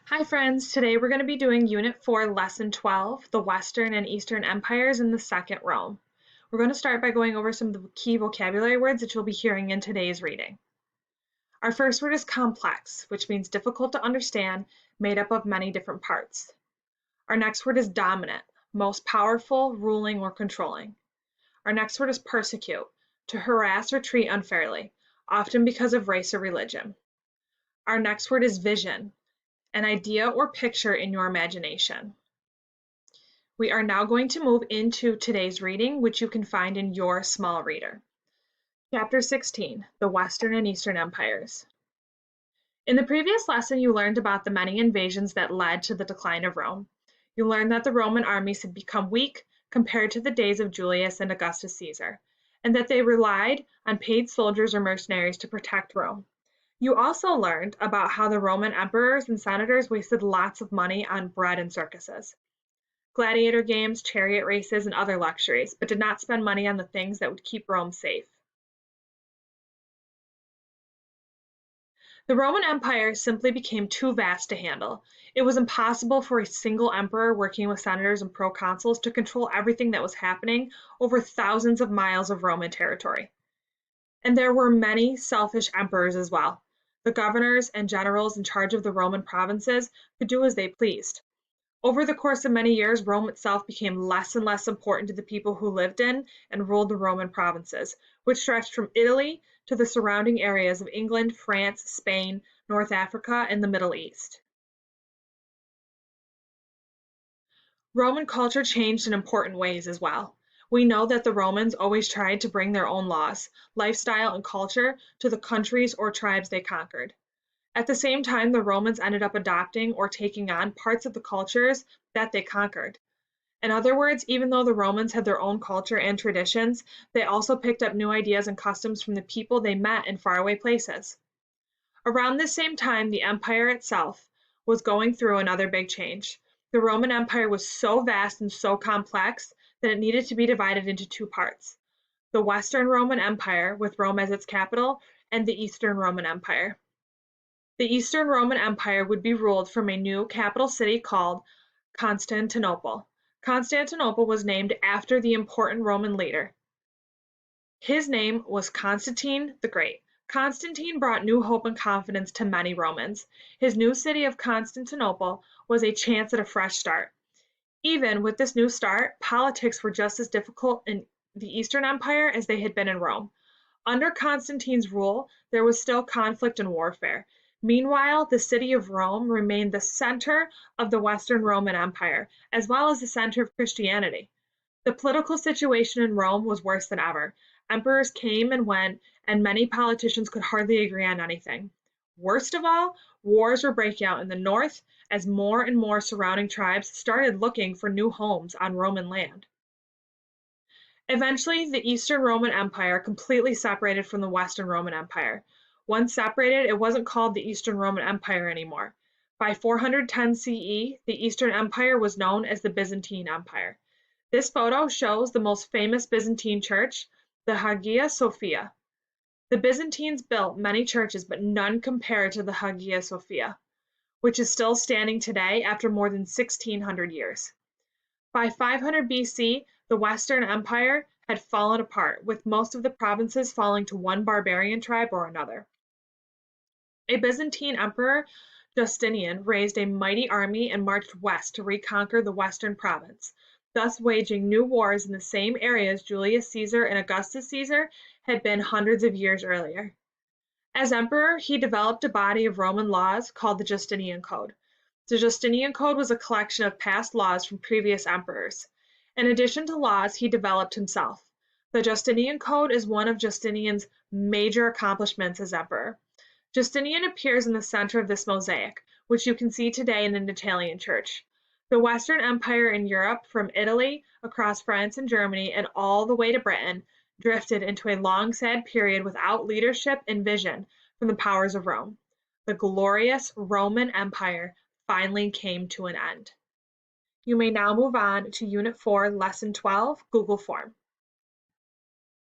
Hi friends, today we're going to be doing Unit 4, Lesson 12, the Western and Eastern Empires in the Second Rome. We're going to start by going over some of the key vocabulary words that you'll be hearing in today's reading. Our first word is complex, which means difficult to understand, made up of many different parts. Our next word is dominant, most powerful, ruling, or controlling. Our next word is persecute, to harass or treat unfairly, often because of race or religion. Our next word is vision, an idea or picture in your imagination. We are now going to move into today's reading, which you can find in your small reader. Chapter 16, the Western and Eastern Empires. In the previous lesson, you learned about the many invasions that led to the decline of Rome. You learned that the Roman armies had become weak compared to the days of Julius and Augustus Caesar, and that they relied on paid soldiers or mercenaries to protect Rome. You also learned about how the Roman emperors and senators wasted lots of money on bread and circuses, gladiator games, chariot races, and other luxuries, but did not spend money on the things that would keep Rome safe. The Roman Empire simply became too vast to handle. It was impossible for a single emperor working with senators and proconsuls to control everything that was happening over thousands of miles of Roman territory. And there were many selfish emperors as well. The governors and generals in charge of the Roman provinces could do as they pleased. Over the course of many years, Rome itself became less and less important to the people who lived in and ruled the Roman provinces, which stretched from Italy to the surrounding areas of England, France, Spain, North Africa, and the Middle East. Roman culture changed in important ways as well. We know that the Romans always tried to bring their own laws, lifestyle, and culture to the countries or tribes they conquered. At the same time, the Romans ended up adopting or taking on parts of the cultures that they conquered. In other words, even though the Romans had their own culture and traditions, they also picked up new ideas and customs from the people they met in faraway places. Around this same time, the empire itself was going through another big change. The Roman Empire was so vast and so complex that it needed to be divided into two parts: the Western Roman Empire, with Rome as its capital, and the Eastern Roman Empire. The Eastern Roman Empire would be ruled from a new capital city called Constantinople. Constantinople was named after the important Roman leader. His name was Constantine the Great. Constantine brought new hope and confidence to many Romans. His new city of Constantinople was a chance at a fresh start. Even with this new start, politics were just as difficult in the Eastern Empire as they had been in Rome. Under Constantine's rule, there was still conflict and warfare. Meanwhile, the city of Rome remained the center of the Western Roman Empire, as well as the center of Christianity. The political situation in Rome was worse than ever. Emperors came and went, and many politicians could hardly agree on anything. Worst of all, wars were breaking out in the north as more and more surrounding tribes started looking for new homes on Roman land. Eventually, the Eastern Roman Empire completely separated from the Western Roman Empire. Once separated, it wasn't called the Eastern Roman Empire anymore. By 410 CE, the Eastern Empire was known as the Byzantine Empire. This photo shows the most famous Byzantine church, the Hagia Sophia. The Byzantines built many churches, but none compared to the Hagia Sophia, which is still standing today after more than 1,600 years. By 500 BC, the Western Empire had fallen apart, with most of the provinces falling to one barbarian tribe or another. A Byzantine emperor, Justinian, raised a mighty army and marched west to reconquer the western province, thus waging new wars in the same areas Julius Caesar and Augustus Caesar had been hundreds of years earlier. As emperor, he developed a body of Roman laws called the Justinian Code. The Justinian Code was a collection of past laws from previous emperors. In addition to laws he developed himself. The Justinian Code is one of Justinian's major accomplishments as emperor. Justinian appears in the center of this mosaic, which you can see today in an Italian church. The Western Empire in Europe, from Italy, across France and Germany, and all the way to Britain, drifted into a long, sad period without leadership and vision from the powers of Rome. The glorious Roman Empire finally came to an end. You may now move on to Unit 4, Lesson 12, Google Form.